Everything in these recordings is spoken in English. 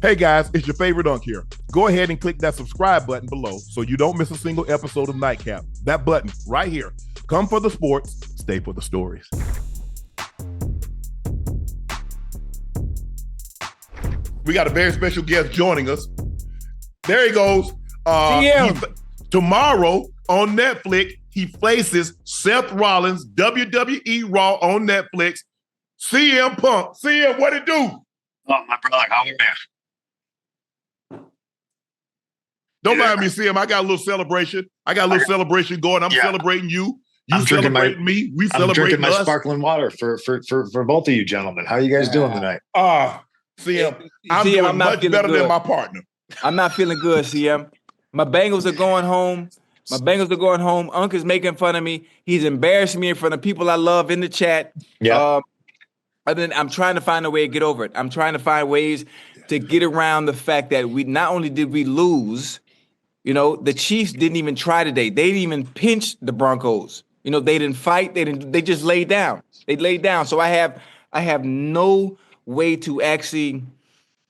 Hey guys, it's your favorite Unc here. Go ahead and click that subscribe button below so you don't miss a single episode of Nightcap. That button right here. Come for the sports, stay for the stories. We got a very special guest joining us. There he goes. Tomorrow on Netflix, he faces Seth Rollins, WWE Raw on Netflix. CM Punk. CM, what it do? Oh, my brother, how are you? Don't mind me, CM. I got a little celebration. Celebration going. I'm celebrating you. You celebrating me. We celebrating us. I'm drinking my sparkling water for both of you gentlemen. How are you guys doing tonight? CM, I'm doing much better than my partner. I'm not feeling good, CM. My Bengals are going home. Unc is making fun of me. He's embarrassing me in front of people I love in the chat. Yeah. I'm trying to find a way to get over it. I'm trying to find ways to get around the fact that we not only did we lose, the Chiefs didn't even try today. They didn't even pinch the Broncos. They didn't fight. They just laid down. They laid down. So I have no way to actually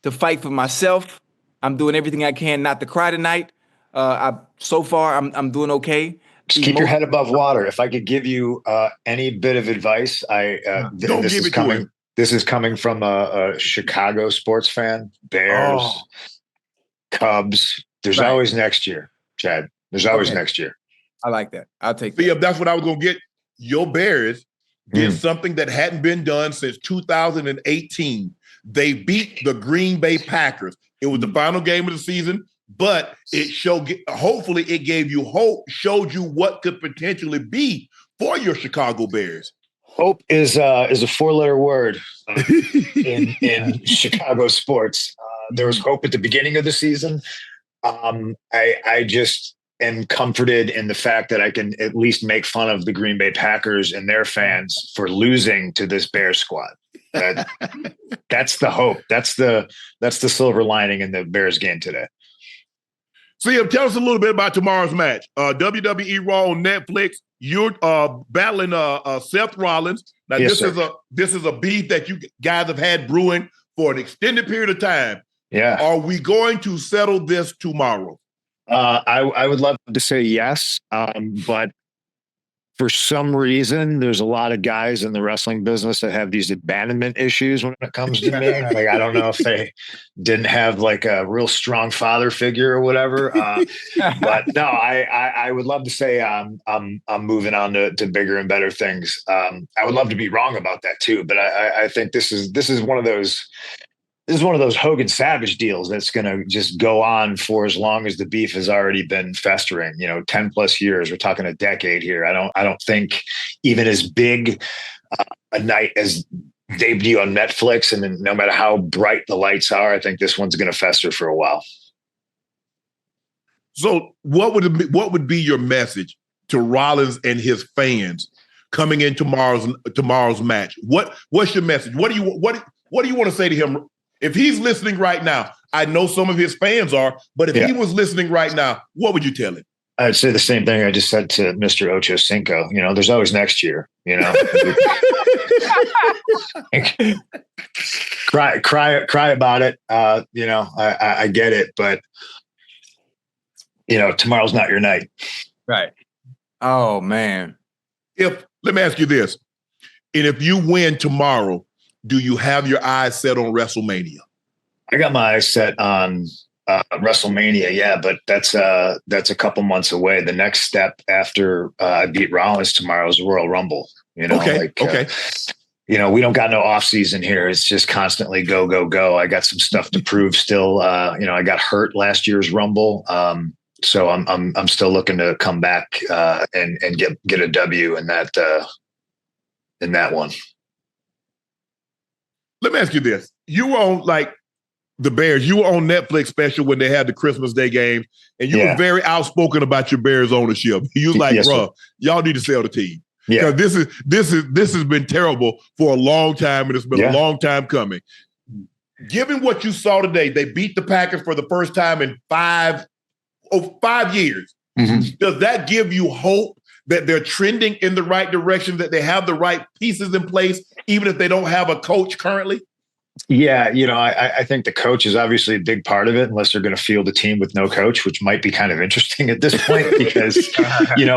to fight for myself. I'm doing everything I can not to cry tonight. So far I'm doing okay. Just keep your head above water. If I could give you any bit of advice, this is coming from a Chicago sports fan. Bears, Cubs. There's always next year, Chad. There's always next year. I like that. I'll take that. Yeah, that's what I was going to get. Your Bears did something that hadn't been done since 2018. They beat the Green Bay Packers. It was the final game of the season, but hopefully it gave you hope, showed you what could potentially be for your Chicago Bears. Hope is a four-letter word in Chicago sports. There was hope at the beginning of the season. I just am comforted in the fact that I can at least make fun of the Green Bay Packers and their fans for losing to this Bears squad. That's the hope. That's the silver lining in the Bears game today. CM, tell us a little bit about tomorrow's match. WWE Raw on Netflix. You're battling Seth Rollins. Now, yes, this is a beef that you guys have had brewing for an extended period of time. Yeah. Are we going to settle this tomorrow? I would love to say yes, but for some reason, there's a lot of guys in the wrestling business that have these abandonment issues when it comes to me. Like, I don't know if they didn't have like a real strong father figure or whatever. But no, I would love to say I'm moving on to bigger and better things. I would love to be wrong about that too, but I think this is one of those. This is one of those Hogan Savage deals that's going to just go on for as long as the beef has already been festering, 10 plus years. We're talking a decade here. I don't think even as big a night as debut on Netflix, and then no matter how bright the lights are, I think this one's going to fester for a while. So what would be your message to Rollins and his fans coming in tomorrow's match? What's your message? What do you want to say to him? If he's listening right now, I know some of his fans are, but if he was listening right now, what would you tell him? I'd say the same thing I just said to Mr. Ochocinco. There's always next year. Cry about it. I get it, but tomorrow's not your night. Right. Oh man. Let me ask you this: and if you win tomorrow, do you have your eyes set on WrestleMania? I got my eyes set on WrestleMania, yeah, but that's a couple months away. The next step after I beat Rollins tomorrow is Royal Rumble. Okay. We don't got no off season here. It's just constantly go, go, go. I got some stuff to prove still. I got hurt last year's Rumble, so I'm still looking to come back and get a W in that one. Let me ask you this. You were on the Bears. You were on Netflix special when they had the Christmas Day game, and you were very outspoken about your Bears ownership. You was like, bro, y'all need to sell the team. Yeah. Because this has been terrible for a long time, and it's been a long time coming. Given what you saw today, they beat the Packers for the first time in 5 years. Mm-hmm. Does that give you hope that they're trending in the right direction, that they have the right pieces in place, even if they don't have a coach currently? Yeah, I think the coach is obviously a big part of it, unless they're going to field a team with no coach, which might be kind of interesting at this point because,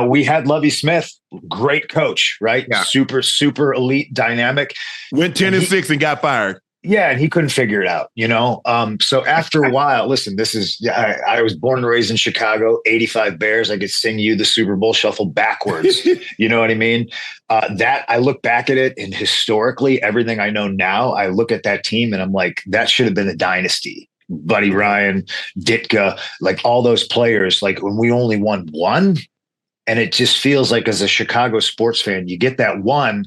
we had Lovie Smith, great coach, right? Yeah. Super, super elite, dynamic. Went 10-6 and got fired. Yeah, and he couldn't figure it out, So after a while, listen, I was born and raised in Chicago, 85 Bears. I could sing you the Super Bowl shuffle backwards. You know what I mean? That I look back at it, and historically, everything I know now, I look at that team and I'm like, that should have been a dynasty. Buddy Ryan, Ditka, like all those players, like when we only won one. And it just feels like, as a Chicago sports fan, you get that one,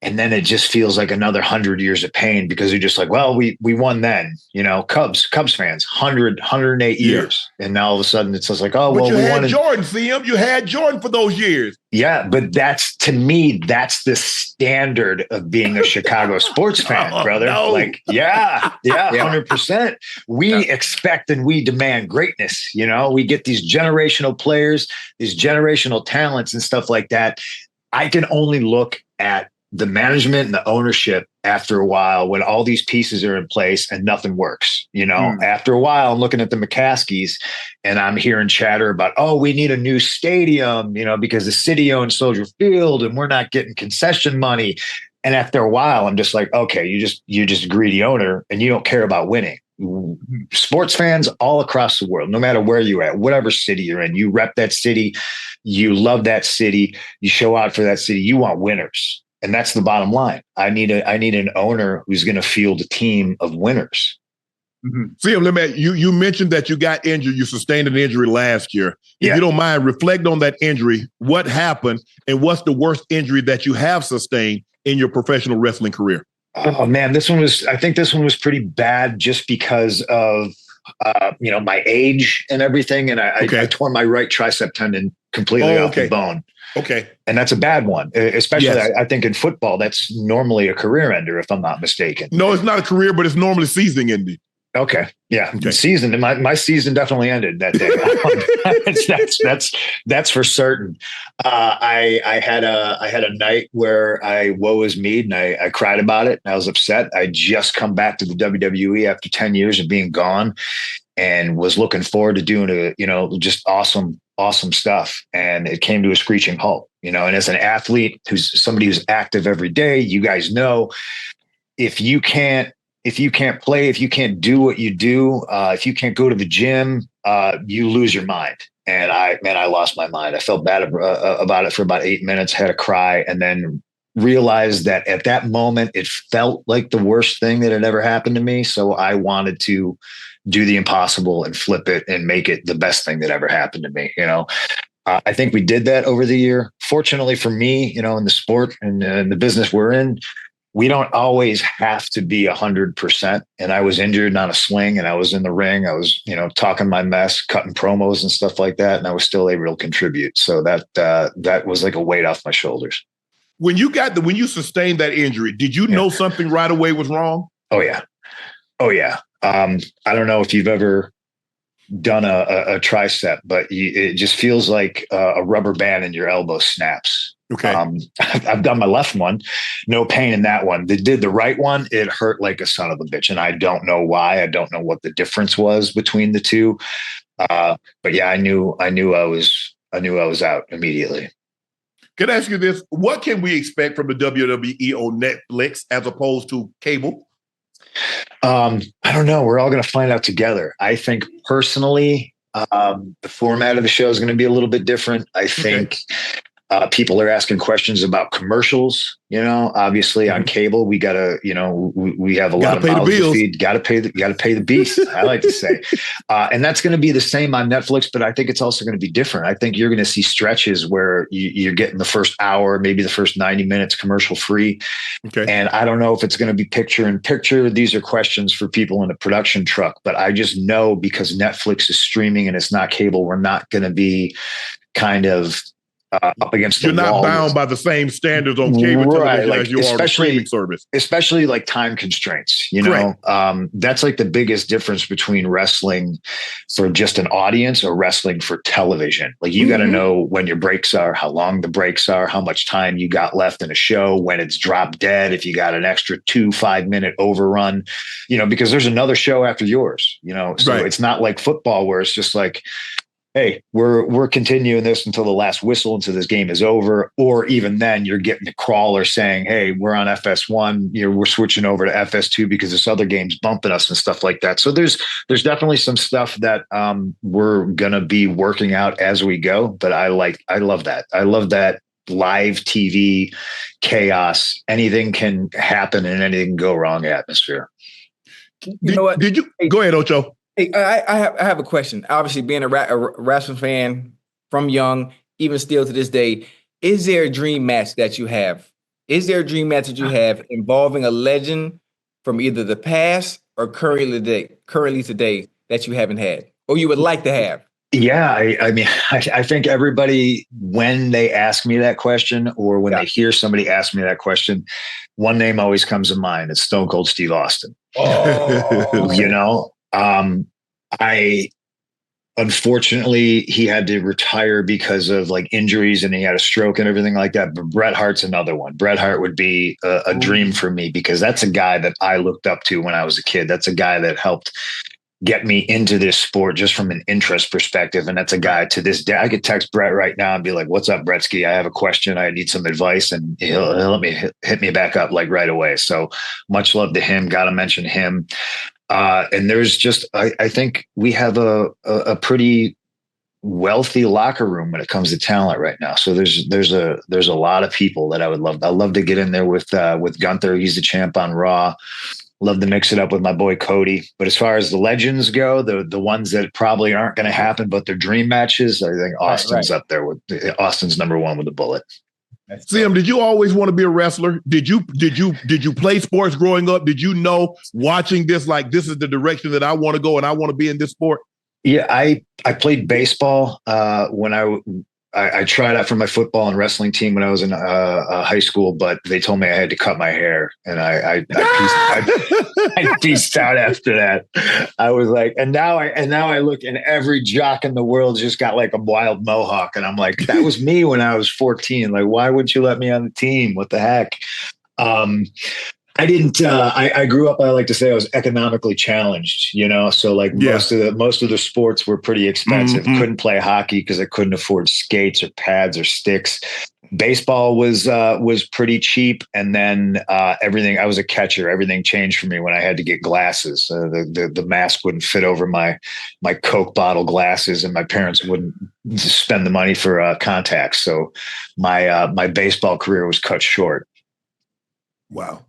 and then it just feels like another 100 years of pain because you're just like, well, we won then, Cubs fans, 108 years. And now all of a sudden it's just like, oh, but well, you we had won. Jordan, CM. You had Jordan for those years. Yeah, but to me, that's the standard of being a Chicago sports fan, brother. No. Like, yeah, 100%. We expect and we demand greatness. We get these generational players, these generational talents and stuff like that. I can only look at the management and the ownership after a while when all these pieces are in place and nothing works. After a while, I'm looking at the McCaskies and I'm hearing chatter about, oh, we need a new stadium, because the city owns Soldier Field and we're not getting concession money. And after a while, I'm just like, okay, you're just a greedy owner and you don't care about winning. Sports fans all across the world, no matter where you're at, whatever city you're in, you rep that city, you love that city, you show out for that city, you want winners. And that's the bottom line. I need an owner who's going to field a team of winners. Mm-hmm. CM, you mentioned that you got injured. You sustained an injury last year. If you don't mind, reflect on that injury. What happened, and what's the worst injury that you have sustained in your professional wrestling career? Oh man, I think this one was pretty bad just because of my age and everything. And I tore my right tricep tendon completely off the bone. Okay. And that's a bad one, especially I think in football, that's normally a career ender, if I'm not mistaken. No, it's not a career, but it's normally season ending. Okay. Yeah. Okay. Season. My season definitely ended that day. That's for certain. I had a night where woe is me, and I cried about it. And I was upset. I just come back to the WWE after 10 years of being gone, and was looking forward to doing just awesome stuff. And it came to a screeching halt, and as an athlete, somebody who's active every day, you guys know, if you can't play, if you can't do what you do, if you can't go to the gym, you lose your mind. And I lost my mind. I felt bad about it for about 8 minutes, had a cry, and then realized that at that moment, it felt like the worst thing that had ever happened to me. So I wanted to do the impossible and flip it and make it the best thing that ever happened to me. I think we did that over the year. Fortunately for me, in the sport and the business we're in, we don't always have to be 100%. And I was injured on a sling, and I was in the ring. I was, talking my mess, cutting promos and stuff like that. And I was still able to contribute. So that was like a weight off my shoulders. When you sustained that injury, did you know something right away was wrong? Oh yeah. I don't know if you've ever done a tricep, but it just feels like a rubber band in your elbow snaps. Okay. I've done my left one, no pain in that one. They did the right one. It hurt like a son of a bitch. And I don't know why. I don't know what the difference was between the two. But yeah, I knew I was out immediately. Can I ask you this? What can we expect from the WWE on Netflix as opposed to cable? I don't know. We're all going to find out together. I think personally, the format of the show is going to be a little bit different. I think people are asking questions about commercials. Obviously on cable, we gotta, we have a lot of mouths to feed. Got to pay the beast. I like to say, and that's going to be the same on Netflix. But I think it's also going to be different. I think you're going to see stretches where you're getting the first hour, maybe the first 90 minutes commercial free. Okay. And I don't know if it's going to be picture in picture. These are questions for people in a production truck. But I just know, because Netflix is streaming and it's not cable, we're not going to be kind of up against You're the not wall. bound by the same standards on cable television Like, as you are on streaming service. Especially like time constraints, you know. That's like the biggest difference between wrestling for just an audience or wrestling for television. Like you got to know when your breaks are, how long the breaks are, how much time you got left in a show, when it's drop dead, if you got an extra 5-minute overrun, you know, because there's another show after yours, you know. So it's not like football where it's just like, hey, we're continuing this until the last whistle, until this game is over. Or even then you're getting the crawler saying, hey, we're on FS1, you know, we're switching over to FS2 because this other game's bumping us and stuff like that. So there's definitely some stuff that we're going to be working out as we go. But I love that. I love that live TV chaos. Anything can happen and anything can go wrong atmosphere. You know what? Did you go ahead, Ocho? Hey, I have a question. Obviously, being a wrestling fan from young, even still to this day, is there a dream match that you have? Is there a dream match that you have involving a legend from either the past or currently today that you haven't had or you would like to have? Yeah, I mean, I think everybody, when they ask me that question or when they hear somebody ask me that question, one name always comes to mind. It's Stone Cold Steve Austin. Oh, you know, unfortunately, he had to retire because of like injuries and he had a stroke and everything like that. But Bret Hart's another one. Bret Hart would be a dream for me because that's a guy that I looked up to when I was a kid. That's a guy that helped get me into this sport just from an interest perspective. And that's a guy to this day. I could text Bret right now and be like, what's up, Bretsky? I have a question. I need some advice. And he'll let me hit me back up like right away. So much love to him. Got to mention him. And there's just, I think we have a pretty wealthy locker room when it comes to talent right now. So there's a lot of people that I would love. I'd love to get in there with Gunther. He's the champ on Raw. Love to mix it up with my boy Cody. But as far as the legends go, the ones that probably aren't going to happen, but they're dream matches, I think Austin's up there with Austin's number one with the bullet. CM, did you always want to be a wrestler? Did you play sports growing up? Did you know watching this, like this is the direction that I want to go and I want to be in this sport? Yeah, I played baseball when I tried out for my football and wrestling team when I was in high school, but they told me I had to cut my hair, and I pieced out after that. I was like, and now I look, and every jock in the world just got like a wild mohawk, and I'm like, that was me when I was 14. Like, why wouldn't you let me on the team? What the heck? I didn't. I grew up. I like to say I was economically challenged. You know, so like most of the sports were pretty expensive. Couldn't play hockey because I couldn't afford skates or pads or sticks. Baseball was pretty cheap, and then everything. I was a catcher. Everything changed for me when I had to get glasses. The mask wouldn't fit over my Coke bottle glasses, and my parents wouldn't spend the money for contacts. So my baseball career was cut short. Wow.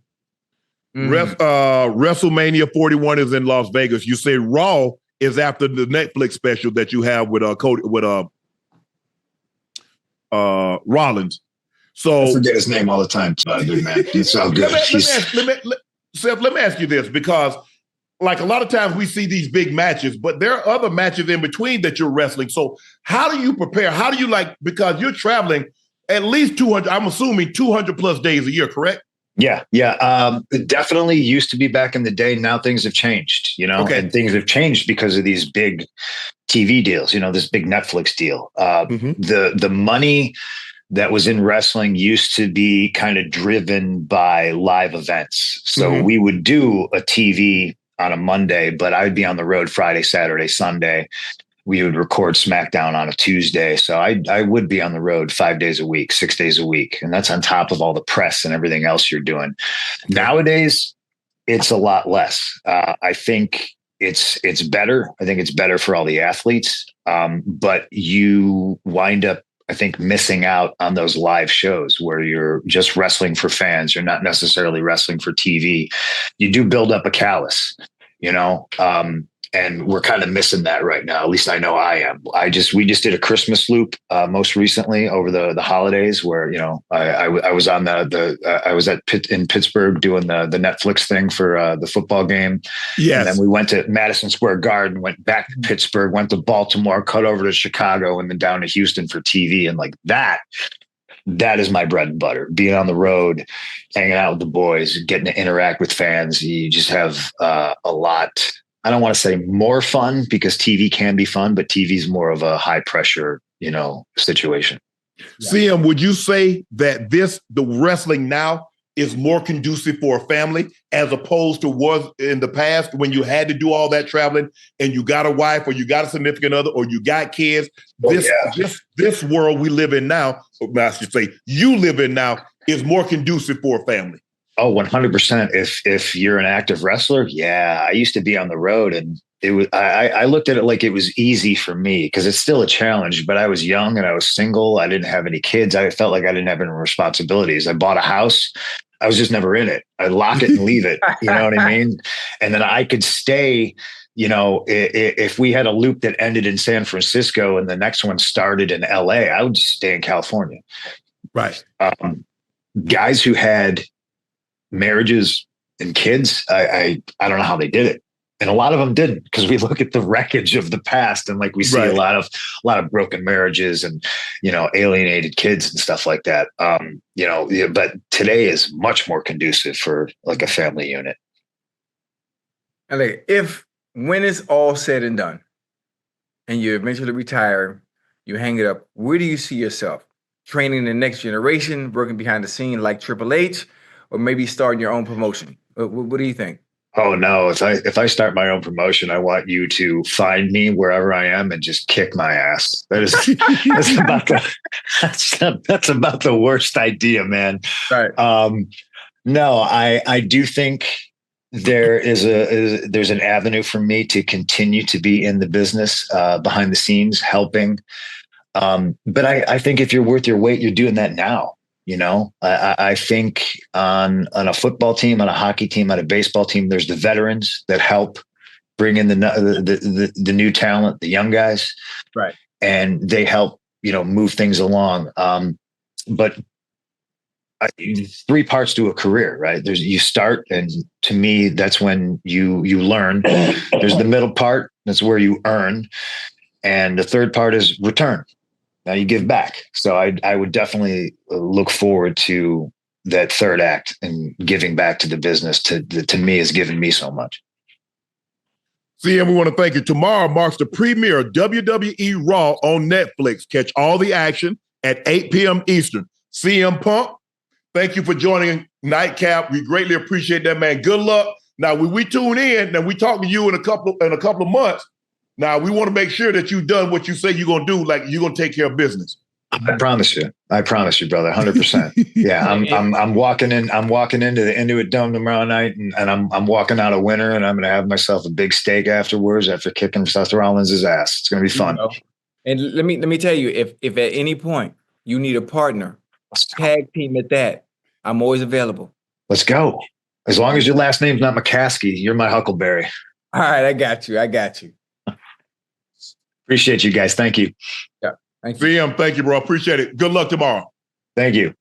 WrestleMania 41 is in Las Vegas. You say Raw is after the Netflix special that you have with Cody with Rollins. So I forget his name all the time, dude, man. He's so good. Let me ask you this, because like a lot of times we see these big matches, but there are other matches in between that you're wrestling. So how do you prepare? How do you because you're traveling at least 200, I'm assuming 200 plus days a year, correct? Yeah. It definitely used to be back in the day. Now things have changed, you know, and things have changed because of these big TV deals, you know, this big Netflix deal. The money that was in wrestling used to be kind of driven by live events. So we would do a TV on a Monday, but I'd be on the road Friday, Saturday, Sunday. We would record SmackDown on a Tuesday. So I would be on the road 5 days a week, 6 days a week. And that's on top of all the press and everything else you're doing. Nowadays, it's a lot less. I think it's better. I think it's better for all the athletes. But you wind up, I think, missing out on those live shows where you're just wrestling for fans. You're not necessarily wrestling for TV. You do build up a callus, you know. And we're kind of missing that right now. At least I know I am. We just did a Christmas loop most recently over the holidays, where I was on I was in Pittsburgh doing the Netflix thing for the football game. Yes. And then we went to Madison Square Garden, went back to Pittsburgh, went to Baltimore, cut over to Chicago, and then down to Houston for TV. And like that is my bread and butter. Being on the road, hanging out with the boys, getting to interact with fans. You just have a lot. I don't want to say more fun, because TV can be fun, but TV is more of a high pressure, situation. CM, would you say that the wrestling now is more conducive for a family as opposed to was in the past when you had to do all that traveling and you got a wife or you got a significant other or you got kids? This world we live in now, I should say you live in now, is more conducive for a family. Oh, 100%. If you're an active wrestler, yeah. I used to be on the road, and it was, I looked at it like it was easy for me, because it's still a challenge, but I was young and I was single. I didn't have any kids. I felt like I didn't have any responsibilities. I bought a house. I was just never in it. I lock it and leave it. You know what I mean? And then I could stay, if we had a loop that ended in San Francisco and the next one started in LA, I would just stay in California. Right. Guys who had marriages and kids, I don't know how they did it, and a lot of them didn't, because we look at the wreckage of the past and like we see a lot of broken marriages and alienated kids and stuff like that. But today is much more conducive for like a family unit. And like, when it's all said and done, and you eventually retire, you hang it up, where do you see yourself? Training the next generation, working behind the scene like Triple H, or maybe starting your own promotion? What do you think? Oh no! If I start my own promotion, I want you to find me wherever I am and just kick my ass. That's about the worst idea, man. Right. No, I do think there's an avenue for me to continue to be in the business, behind the scenes, helping. But I think if you're worth your weight, you're doing that now. I think on a football team, on a hockey team, on a baseball team, there's the veterans that help bring in the new talent, the young guys, right? And they help move things along. But three parts to a career, right? You start, and to me, that's when you learn. There's the middle part, that's where you earn, and the third part is return. Now you give back. So I would definitely look forward to that third act, and giving back to the business to me has given me so much. CM, we want to thank you. Tomorrow marks the premiere of WWE Raw on Netflix. Catch all the action at 8 p.m. Eastern. CM Punk, thank you for joining Nightcap. We greatly appreciate that, man. Good luck. Now, when we tune in, and we talk to you in a couple of months, now, we want to make sure that you've done what you say you're going to do, like you're going to take care of business. I promise you, brother, 100%. Yeah, I'm walking into the Inuit Dome tomorrow night, and I'm walking out a winner, and I'm going to have myself a big steak afterwards after kicking Seth Rollins' ass. It's going to be fun. And let me tell you, if at any point you need a partner, tag team at that, I'm always available. Let's go. As long as your last name's not McCaskey, you're my Huckleberry. All right, I got you. Appreciate you guys. Thank you. Yeah. Thank you. CM, thank you, bro. Appreciate it. Good luck tomorrow. Thank you.